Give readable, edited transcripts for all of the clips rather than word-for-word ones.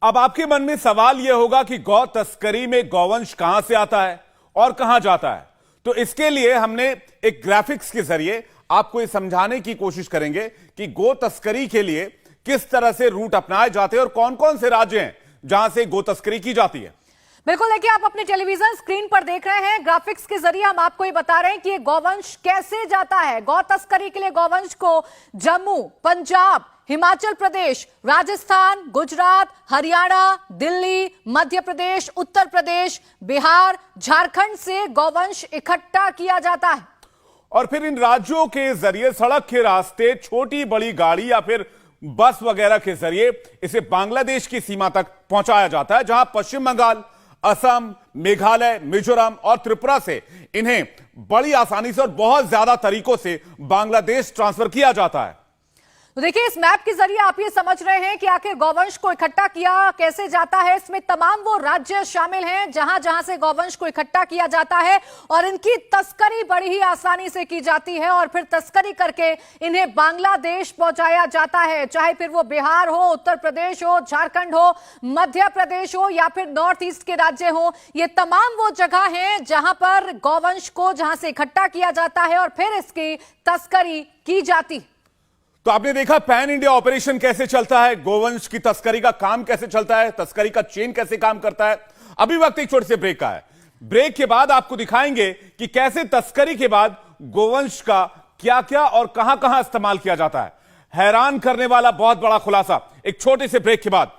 अब आपके मन में सवाल यह होगा कि गौ तस्करी में गौवंश कहां से आता है और कहां जाता है। तो इसके लिए हमने एक ग्राफिक्स के जरिए आपको यह समझाने की कोशिश करेंगे कि गो तस्करी के लिए किस तरह से रूट अपनाए जाते हैं और कौन कौन से राज्य हैं जहां से गो तस्करी की जाती है। बिल्कुल, देखिए आप अपने टेलीविजन स्क्रीन पर देख रहे हैं, ग्राफिक्स के जरिए हम आपको ये बता रहे हैं कि ये गौवंश कैसे जाता है। गौ तस्करी के लिए गौवंश को जम्मू, पंजाब, हिमाचल प्रदेश, राजस्थान, गुजरात, हरियाणा, दिल्ली, मध्य प्रदेश, उत्तर प्रदेश, बिहार, झारखंड से गौवंश इकट्ठा किया जाता है और फिर इन राज्यों के जरिए सड़क के रास्ते, छोटी बड़ी गाड़ी या फिर बस वगैरह के जरिए इसे बांग्लादेश की सीमा तक पहुंचाया जाता है, जहां पश्चिम बंगाल, असम, मेघालय, मिजोरम और त्रिपुरा से इन्हें बड़ी आसानी से और बहुत ज्यादा तरीकों से बांग्लादेश ट्रांसफर किया जाता है। तो देखिए इस मैप के जरिए आप ये समझ रहे हैं कि आखिर गौवंश को इकट्ठा किया कैसे जाता है। इसमें तमाम वो राज्य शामिल हैं जहां जहां से गौवंश को इकट्ठा किया जाता है और इनकी तस्करी बड़ी ही आसानी से की जाती है और फिर तस्करी करके इन्हें बांग्लादेश पहुंचाया जाता है, चाहे फिर वो बिहार हो, उत्तर प्रदेश हो, झारखंड हो, मध्य प्रदेश हो या फिर नॉर्थ ईस्ट के राज्य हो। ये तमाम वो जगह हैं जहां पर गौवंश को जहां से इकट्ठा किया जाता है और फिर इसकी तस्करी की जाती। तो आपने देखा पैन इंडिया ऑपरेशन कैसे चलता है, गोवंश की तस्करी का काम कैसे चलता है, तस्करी का चेन कैसे काम करता है। अभी वक्त एक छोटे से ब्रेक का है। ब्रेक के बाद आपको दिखाएंगे कि कैसे तस्करी के बाद गोवंश का क्या क्या और कहां कहां इस्तेमाल किया जाता है। हैरान करने वाला बहुत बड़ा खुलासा एक छोटे से ब्रेक के बाद।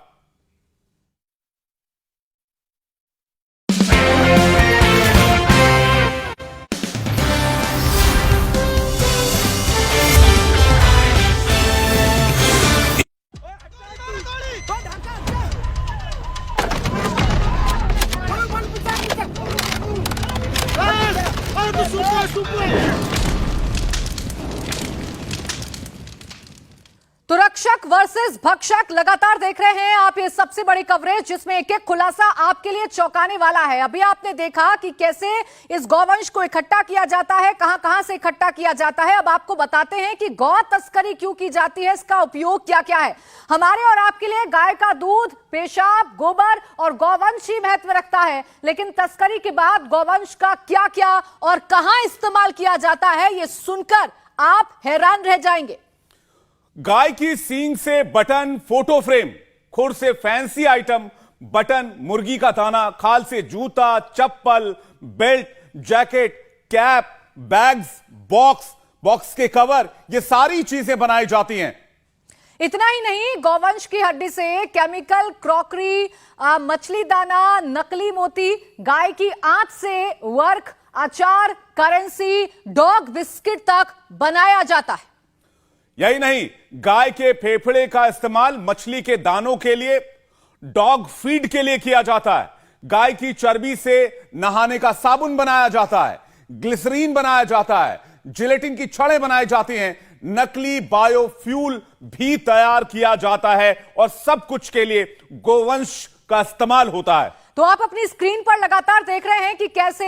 तो रक्षक वर्सेस भक्षक लगातार देख रहे हैं आप, ये सबसे बड़ी कवरेज जिसमें एक एक खुलासा आपके लिए चौंकाने वाला है। अभी आपने देखा कि कैसे इस गौवंश को इकट्ठा किया जाता है, कहां कहां से इकट्ठा किया जाता है। अब आपको बताते हैं कि गौ तस्करी क्यों की जाती है, इसका उपयोग क्या क्या है। हमारे और आपके लिए गाय का दूध, पेशाब, गोबर और गौवंश ही महत्व रखता है, लेकिन तस्करी के बाद गौवंश का क्या क्या और कहां इस्तेमाल किया जाता है, ये सुनकर आप हैरान रह जाएंगे। गाय की सींग से बटन, फोटो फ्रेम, खुर से फैंसी आइटम, बटन, मुर्गी का दाना, खाल से जूता, चप्पल, belt, jacket, cap, bags, box के कवर, ये सारी चीजें बनाई जाती हैं। इतना ही नहीं, गौवंश की हड्डी से केमिकल, क्रॉकरी, मछली दाना, नकली मोती, गाय की आंत से वर्क, अचार, करेंसी, डॉग बिस्किट तक बनाया जाता है। यही नहीं, गाय के फेफड़े का इस्तेमाल मछली के दानों के लिए, डॉग फीड के लिए किया जाता है। गाय की चर्बी से नहाने का साबुन बनाया जाता है, ग्लिसरीन बनाया जाता है, जिलेटिन की छड़ें बनाई जाती हैं, नकली बायोफ्यूल भी तैयार किया जाता है और सब कुछ के लिए गोवंश का इस्तेमाल होता है। तो आप अपनी स्क्रीन पर लगातार देख रहे हैं कि कैसे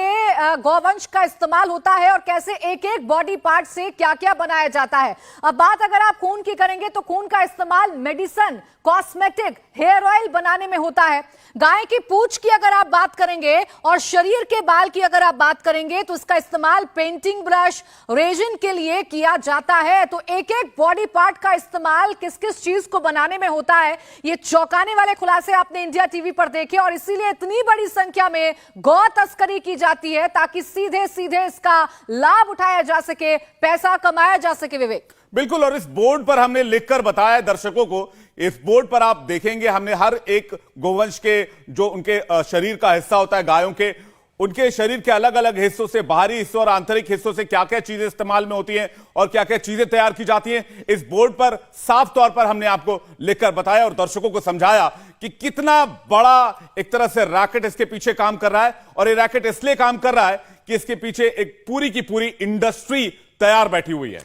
गौवंश का इस्तेमाल होता है और कैसे एक एक बॉडी पार्ट से क्या क्या बनाया जाता है। अब बात अगर आप खून की करेंगे तो खून का इस्तेमाल मेडिसिन, कॉस्मेटिक, हेयर ऑयल बनाने में होता है। गाय की पूंछ की अगर आप बात करेंगे और शरीर के बाल की अगर आप बात करेंगे तो इसका इस्तेमाल पेंटिंग ब्रश, रेजिन के लिए किया जाता है। तो एक एक बॉडी पार्ट का इस्तेमाल किस किस चीज को बनाने में होता है, ये चौंकाने वाले खुलासे आपने इंडिया टीवी पर देखे और इसीलिए इतनी बड़ी संख्या में गौ तस्करी की जाती है ताकि सीधे सीधे इसका लाभ उठाया जा सके, पैसा कमाया जा सके। विवेक, बिल्कुल, और इस बोर्ड पर हमने लिखकर बताया दर्शकों को। इस बोर्ड पर आप देखेंगे हमने हर एक गोवंश के जो उनके शरीर का हिस्सा होता है, गायों के, उनके शरीर के अलग अलग हिस्सों से, बाहरी हिस्सों और आंतरिक हिस्सों से क्या क्या चीजें इस्तेमाल में होती हैं और क्या क्या चीजें तैयार की जाती हैं, इस बोर्ड पर साफ तौर पर हमने आपको लिखकर बताया और दर्शकों को समझाया कि कितना बड़ा एक तरह से रैकेट इसके पीछे काम कर रहा है। और ये रैकेट इसलिए काम कर रहा है कि इसके पीछे एक पूरी की पूरी इंडस्ट्री तैयार बैठी हुई है।